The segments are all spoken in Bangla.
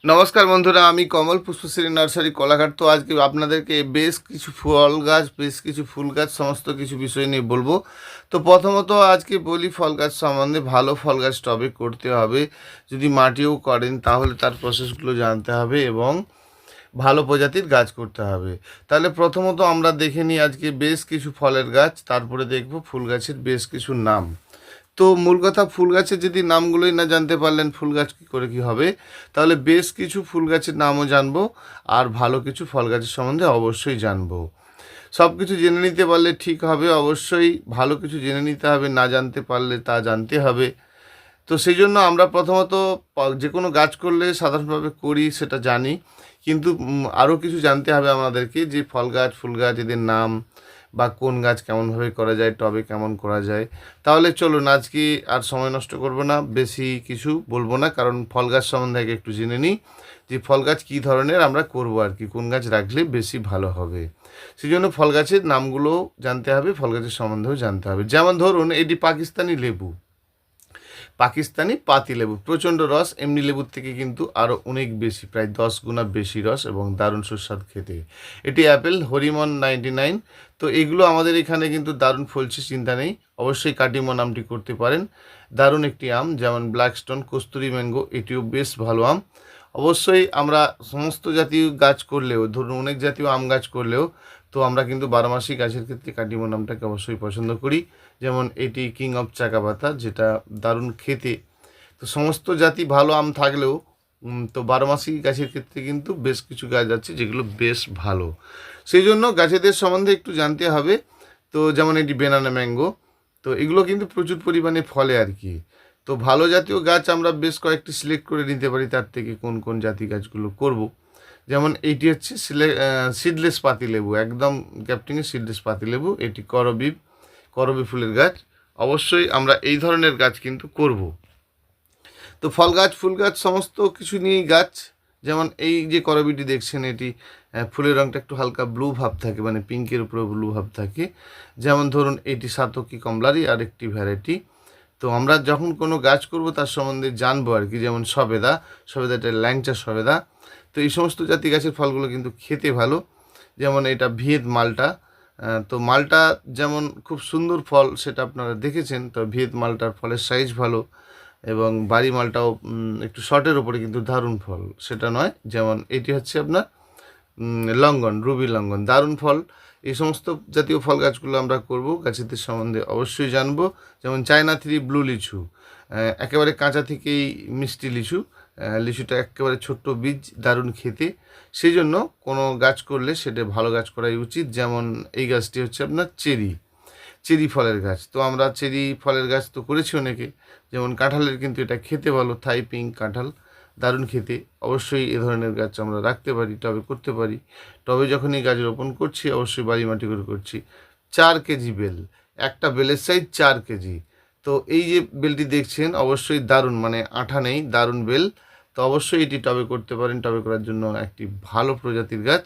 নমস্কার বন্ধুরা, আমি কমল পুষ্পশ্রী নার্সারি কোলাঘাট। তো আজকে আপনাদেরকে বেশ কিছু ফল গাছ, বেশ কিছু ফুল গাছ, সমস্ত কিছু বিষয় নিয়ে বলবো। তো প্রথমত আজকে বলি ফল গাছ সম্বন্ধে। ভালো ফল গাছ টবে করতে হবে, যদি মাটিও করেন তাহলে তার প্রসেসগুলো জানতে হবে এবং ভালো প্রজাতির গাছ করতে হবে। তাহলে প্রথমত আমরা দেখে নিই আজকে বেশ কিছু ফলের গাছ, তারপরে দেখব ফুল গাছের বেশ কিছু নাম। তো মূল কথা, ফুল গাছের যদি নামগুলোই না জানতে পারলেন ফুল গাছ কী করে কী হবে, তাহলে বেশ কিছু ফুল গাছের নামও জানবো আর ভালো কিছু ফল গাছের সম্বন্ধে অবশ্যই জানবো। সব কিছু জেনে নিতে পারলে ঠিক হবে, অবশ্যই ভালো কিছু জেনে নিতে হবে, না জানতে পারলে তা জানতে হবে। তো সেই জন্য আমরা প্রথমত যে কোনো গাছ করলে সাধারণভাবে করি সেটা জানি, কিন্তু আরও কিছু জানতে হবে আমাদেরকে, যে ফল গাছ ফুল গাছ এদের নাম বা কোন গাছ কেমনভাবে করা যায়, টবে কেমন করা যায়। তাহলে চলুন আজকে আর সময় নষ্ট করব না, বেশি কিছু বলবো না, কারণ ফল গাছ সম্বন্ধে আগে একটু জেনে নিই যে ফল গাছ কী ধরনের আমরা করব আর কি, কোন গাছ রাখলে বেশি ভালো হবে। সেই জন্য ফল গাছের নামগুলো জানতে হবে, ফল গাছের সম্বন্ধেও জানতে হবে। যেমন ধরুন এটি পাকিস্তানি লেবু, পাকিস্তানি পাতিলেবু, প্রচণ্ড রস, এমনি লেবুর থেকে কিন্তু আরও অনেক বেশি, প্রায় 10 গুণা বেশি রস এবং দারুণ সুস্বাদ খেতে। এটি অ্যাপেল হরিমন 99। তো এগুলো আমাদের এখানে কিন্তু দারুণ ফলছে, চিন্তা নেই, অবশ্যই কাটিমো নামটি করতে পারেন। দারুণ একটি আম। যেমন ব্ল্যাকস্টোন, কস্তুরি ম্যাঙ্গো, এটিও বেশ ভালো আম। অবশ্যই আমরা সমস্ত জাতীয় গাছ করলেও, ধরুন অনেক জাতীয় আম গাছ করলেও, তো আমরা কিন্তু বারোমাসি গাছের ক্ষেত্রে কাটিমো নামটাকে অবশ্যই পছন্দ করি। যেমন এটি কিং অফ চাকাপাতা, যেটা দারুণ খেতে। তো সমস্ত জাতি ভালো আম থাকলেও তো বারোমাসি গাছের ক্ষেত্রে কিন্তু বেশ কিছু গাছ আছে যেগুলো বেশ ভালো, সেই জন্য গাছেদের সম্বন্ধে একটু জানতে হবে। তো যেমন এটি বেনানা ম্যাঙ্গো, তো এগুলো কিন্তু প্রচুর পরিমাণে ফলে আর কি। তো ভালো জাতীয় গাছ আমরা বেশ কয়েকটি সিলেক্ট করে নিতে পারি, তার থেকে কোন কোন জাতি গাছগুলো করব। যেমন এইটি হচ্ছে সিডলেস পাতিলেবু, একদম ক্যাপটিংয়ের সিডলেস পাতিলেবু, এটি করবি ফুলের গাছ। অবশ্যই আমরা এই ধরনের গাছ কিন্তু করব। তো ফল গাছ ফুল গাছ সমস্ত কিছু নিয়েই গাছ। যেমন এই যে করবিটি দেখছেন, এটি ফুলের রঙটা একটু হালকা ব্লু ভাব থাকে, মানে পিঙ্কের উপরে ব্লু ভাব থাকে। যেমন ধরুন এটি সাতকি কমলারই আরেকটি ভ্যারাইটি। তো আমরা যখন কোনো গাছ করব তার সম্বন্ধে জানবো আর কি। যেমন সবেদাটা ল্যাংচা সবেদা। তো এই সমস্ত জাতি গাছের ফলগুলো কিন্তু খেতে ভালো। যেমন এটা ভিয়েত মালটা। তো মালটা যেমন খুব সুন্দর ফল, সেটা আপনারা দেখেছেন। তো ভিয়েত মালটার ফলের সাইজ ভালো এবং বাড়ি মালটাও একটু শর্টের ওপরে কিন্তু দারুণ ফল, সেটা নয়। যেমন এটি হচ্ছে আপনার লঙ্ঘন, রুবি লঙ্ঘন, দারুণ ফল। এই সমস্ত জাতীয় ফল গাছগুলো আমরা করব, গাছেদের সম্বন্ধে অবশ্যই জানবো। যেমন চায়না 3 ব্লু লিচু, একেবারে কাঁচা থেকেই মিষ্টি লিচু। লিচুটা একেবারে ছোট্ট বীজ, দারুণ খেতে। সেই জন্য কোনো গাছ করলে সেটা ভালো গাছ করাই উচিত। যেমন এই গাছটি হচ্ছে আপনার চেরি ফলের গাছ। তো আমরা চেরি ফলের গাছ তো করেছি অনেকে। যেমন কাঁঠালের কিন্তু এটা খেতে ভালো, থাই পিঙ্ক কাঁঠাল, দারুণ খেতে। অবশ্যই এ ধরনের গাছ আমরা রাখতে পারি, টবে করতে পারি। টবে যখন এই গাছ রোপণ করছি অবশ্যই বাড়ি মাটি করে করছি। 4 কেজি বেল, একটা বেলের সাইজ 4 কেজি। তো এই যে বেলটি দেখছেন অবশ্যই দারুণ, মানে আঠা নেই, দারুণ বেল। তো অবশ্যই এটি টবে করতে পারেন। টবে করার জন্য একটি ভালো প্রজাতির গাছ।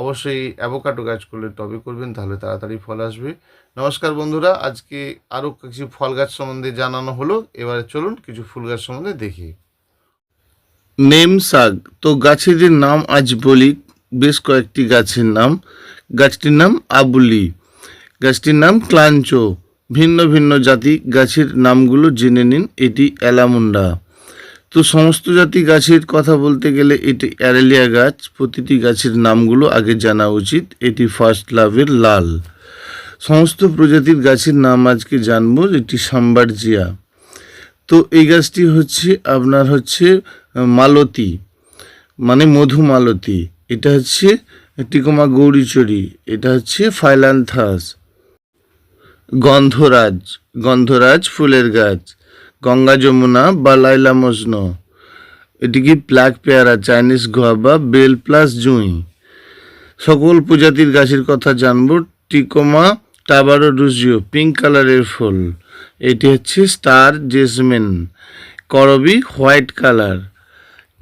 অবশ্যই অ্যাভোকাডো গাছ করলে টবে করবেন, তাহলে তাড়াতাড়ি ফল আসবে। নমস্কার বন্ধুরা, আজকে আরও কিছু ফল গাছ সম্বন্ধে জানানো হলো। এবারে চলুন কিছু ফুল গাছ সম্বন্ধে দেখি। নেম শাক। তো গাছের নাম আজ বলি, বেশ কয়েকটি গাছের নাম। গাছটির নাম আবুলি, গাছটির নাম ক্লাঞ্চো। ভিন্ন ভিন্ন জাতি গাছের নামগুলো জেনে নিন। এটি অ্যালামুন্ডা। তো সমস্ত জাতি গাছের কথা বলতে গেলে এটি অ্যারেলিয়া গাছ। প্রতিটি গাছের নামগুলো আগে জানা উচিত। এটি ফার্স্ট লাভের লাল। সমস্ত প্রজাতির গাছের নাম আজকে জানবো। এটি সাম্বারজিয়া। তো এই গাছটি হচ্ছে আপনার মালতী, মানে মধুমালতী। এটা হচ্ছে টিকোমা গৌরীচরি। এটা হচ্ছে ফাইলান্থাস। গন্ধরাজ ফুলের গাছ। গঙ্গা যমুনা বা লাইলা মজনু। এটি কি ব্ল্যাক পেয়ারা, চাইনিজ গোয়াবা, বেল প্লাস জুঁই। সকল প্রজাতির গাছের কথা জানবো। টিকোমা টাবারো রুজিও, পিঙ্ক কালারের ফুল। এটি হচ্ছে স্টার জেসমিন। করবি হোয়াইট কালার।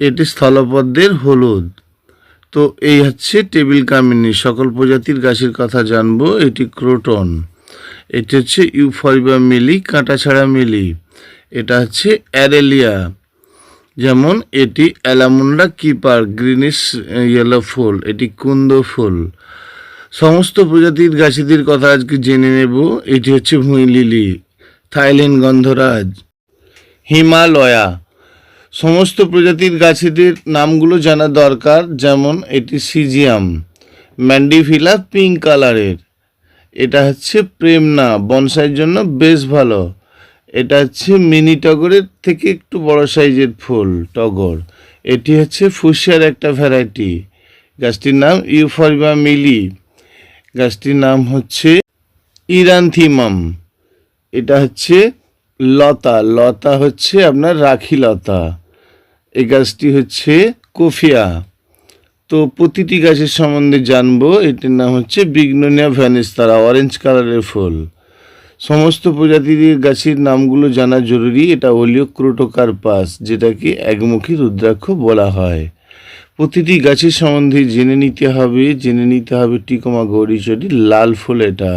এটি স্থলপদ্মের হলুদ। তো এই হচ্ছে টেবিল কামিনী। সকল প্রজাতির গাছের কথা জানবো। এটি ক্রোটন। এটি হচ্ছে ইউফরবিয়া মিলি, কাঁটা ছাড়া মিলি। এটা হচ্ছে অ্যারেলিয়া। যেমন এটি অ্যালামুন্ডা কিপার গ্রিনিশ ইয়েলো ফুল, এটি কুন্দ ফুল। সমস্ত প্রজাতির গাছেদের কথা আজকে জেনে নেব। এটি হচ্ছে ভুঁই লিলি, থাইল্যান্ড গন্ধরাজ, হিমালয়া। সমস্ত প্রজাতির গাছেদের নামগুলো জানা দরকার। যেমন এটি সিজিয়াম, ম্যান্ডিফিলা পিঙ্ক কালারের। এটা হচ্ছে প্রেমনা, বনসাইয়ের জন্য বেশ ভালো। এটা হচ্ছে মিনি টগরের থেকে একটু বড় সাইজের ফুল টগর। এটি হচ্ছে ফুসিয়ার একটা ভ্যারাইটি। গাছটির নাম ইউফরবিয়া মিলি। গাছটির নাম হচ্ছে ইরানথিমাম। এটা হচ্ছে লতা, লতা হচ্ছে আপনার রাখি লতা। এই গাছটি হচ্ছে কোফিয়া। তো প্রতিটি গাছের সম্বন্ধে জানবো। এটির নাম হচ্ছে বিগনোনিয়া ভ্যানিস্তারা, অরেঞ্জ কালারের ফুল। সমস্ত প্রজাতির গাছের নামগুলো জানা জরুরি। এটা ওলিওক্রোটোকার্পাস, যেটাকে একমুখী রুদ্রাক্ষ বলা হয়। প্রতিটি গাছের সম্বন্ধে জেনে নিতে হবে টিকোমা গৌরীচটি, লাল ফুল এটা।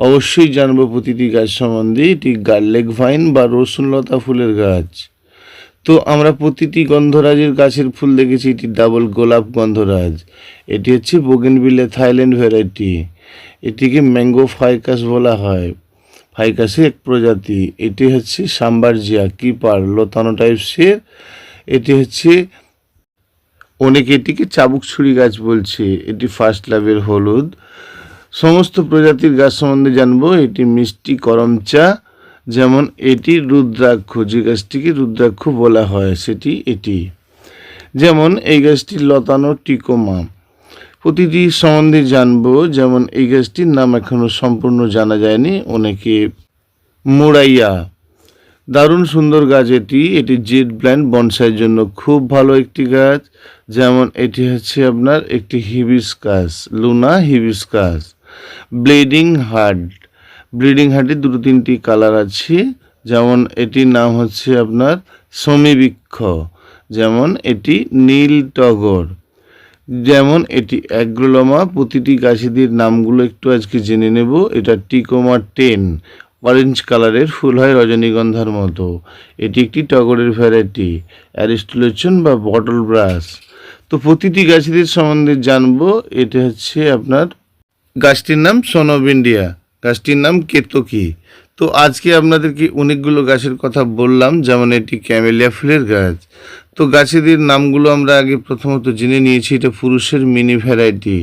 অবশ্যই জানবো প্রতিটি গাছ সম্বন্ধে। এটি গার্লেক ভাইন বা রসুনলতা ফুলের গাছ। তো আমরা প্রতিটি গন্ধরাজের গাছের ফুল দেখেছি। এটি ডাবল গোলাপ গন্ধরাজ। এটি হচ্ছে বোগেনভিলে থাইল্যান্ড ভ্যারাইটি। এটিকে ম্যাঙ্গো ফাইকাস বলা হয়, ফাইকাসের এক প্রজাতি। এটি হচ্ছে সাম্বারজিয়া কিপার, লতানো টাইপসের। এটি হচ্ছে অনেকে এটিকে চাবুক ছুরি গাছ বলছে। এটি ফার্স্ট লাভের হলুদ। সমস্ত প্রজাতির গাছ সম্বন্ধে জানবো। এটি মিষ্টি করমচা। যেমন এটি রুদ্রাক্ষ, যে গাছটিকে রুদ্রাক্ষ বলা হয় সেটি এটি। যেমন এই গাছটি লতানো টিকোমা। প্রতিটি সম্বন্ধে জানবো। যেমন এই গাছটির নাম এখনো সম্পূর্ণ জানা যায়নি, অনেকে মোড়াইয়া। দারুণ সুন্দর গাছ এটি। এটি জেড ব্ল্যান্ড বনসাইয়ের জন্য খুব ভালো একটি গাছ। যেমন এটি হচ্ছে আপনার একটি হিবিস্কাস, লুনা হিবিস্কাস। ব্লিডিং হার্টের দুটো তিনটি কালার আছে। যেমন এটির নাম হচ্ছে আপনার সমীবৃক্ষ। যেমন এটি নীল টগর। যেমন এটি অ্যাগ্রোলোমা। প্রতিটি গাছেদের নামগুলো একটু আজকে জেনে নেব। এটা টিকোমা 10, অরেঞ্জ কালারের, ফুল হয় রজনীগন্ধার মতো। এটি একটি টগরের ভ্যারাইটি। অ্যারিস্টোলোচন বা বটল ব্রাশ। তো প্রতিটি গাছেদের সম্বন্ধে জানবো। এটা হচ্ছে আপনার গাছটির নাম সন অফ ইন্ডিয়া, গাছটির নাম কেতকী। তো আজকে আপনাদেরকে অনেকগুলো গাছের কথা বললাম। যেমন এটি ক্যামেলিয়া ফুলের গাছ। তো গাছেদের নামগুলো আমরা আগে প্রথমত জেনে নিয়েছি। এটা পুরুষের মিনি ভ্যারাইটি।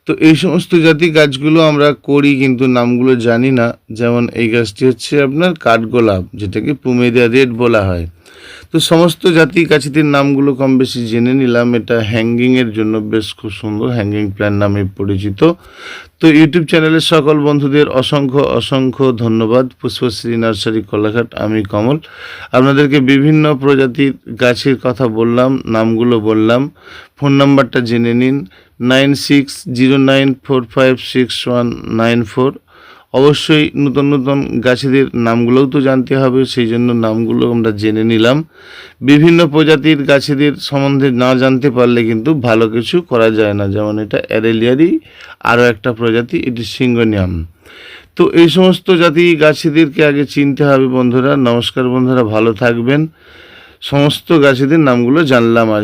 তো এই সমস্ত জাতি গাছগুলো আমরা করি, কিন্তু নামগুলো জানি না। যেমন এই গাছটি হচ্ছে আপনার কাঠগোলাপ, যেটাকে পুমেরিয়া রেড বলা হয়। তো সমস্ত জাতি গাছেদের নামগুলো কম বেশি জেনে নিলাম। এটা হ্যাঙ্গিংয়ের জন্য বেশ খুব সুন্দর, হ্যাঙ্গিং প্ল্যান্ট নামে পরিচিত। তো ইউটিউব চ্যানেলের সকল বন্ধুদের অসংখ্য ধন্যবাদ। পুষ্পশ্রী নার্সারি কোলাঘাট, আমি কমল। আপনাদেরকে বিভিন্ন প্রজাতির গাছের কথা বললাম, নামগুলো বললাম। ফোন নাম্বারটা জেনে নিন, 9609456194। অবশ্যই নতুন গাছেদের নামগুলোও তো জানতে হবে, সেই জন্য নামগুলো আমরা জেনে নিলাম। বিভিন্ন প্রজাতির গাছেদের সম্বন্ধে না জানতে পারলে কিন্তু ভালো কিছু করা যায় না। যেমন এটা অ্যারেলিয়ারই আরও একটা প্রজাতি, এটি সিঙ্গোনিয়াম। তো এই সমস্ত জাতি গাছেদেরকে আগে চিনতে হবে বন্ধুরা। নমস্কার বন্ধুরা, ভালো থাকবেন। সমস্ত গাছেদের নামগুলো জানলাম আজ।